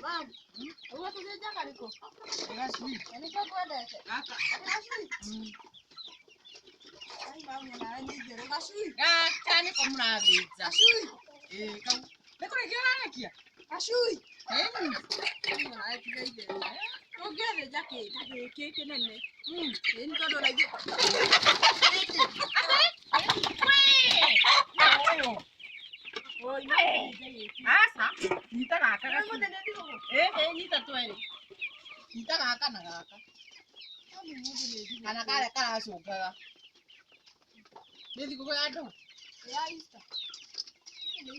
Mami, uwe tuzeja kaliko. Gasui. Niko kwendete. Gaka. Gasui. Ai mama na ni jero gasui. Gaka ni ko murathitha. Gasui. Kau. Nĩ kũrĩkia ũrarekia? Gasui. Mama na etigeire. Tũngĩthĩnja kĩĩ kĩnene. Ni tondũ raigĩ. Asa, nyita gaka gacu. Nyita twere. Nyita gaka na gaka. Kana karĩa karacũngaga. Nĩ thigũkũ ya andũ? Ya Easter.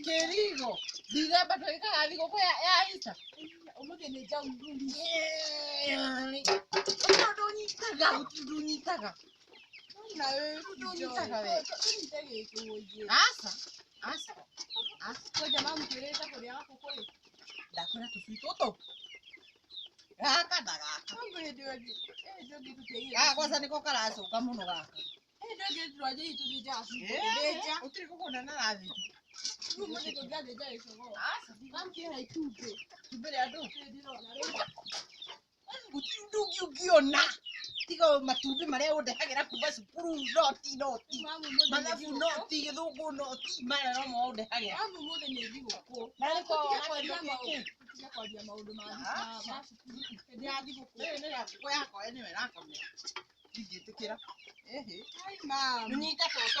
Kĩrigo. Ndithemba twĩkaga thigũkũ ya Easter. Ũmũthĩ nĩ njaũ nduri. Ndũnyitaga, ndũnyitaga. Na wewe Ndũnyitaga we. Tũnyite gĩkĩ mũingĩ. Asa. Kwa jamaa mtwĩrĩte kũrĩa gakũkũrĩ. Ndakwĩra tũcui tũtũ. Gaka na gaka. Mambo hĩndĩ ĩngĩ Gaka kwanza nĩko karacũnga mũno gaka. hĩndĩ ĩngĩ tũrathiĩ tũthĩnjaga Thĩnja. Gũtirĩ gũkũna na rathĩnjwo. rĩu mũthĩ tũngĩathĩnja gĩcogoo. Mamkĩra itumbĩ. Itumbĩ rĩa andũ. Ndĩrona rĩu. Gũtirĩ ũndũ ũngĩ ũngĩona. Tiga matumbĩ marĩa ũndehagĩra kuma cukuru, noti. Mathabu noti, gĩthũngũ noti, maya nomo ũndehagĩra. Mamu mũthĩ nĩ thigũkũ. Na nĩko tũtige kwaria maũndũ ma cukuru. Hĩndĩ ya thigũkũ. Rĩrĩ nĩ rĩa ngũkũ yakwa nĩyo ĩrakomera. Ndingĩtĩkĩra. Ai mamu. Nyita tũtũ.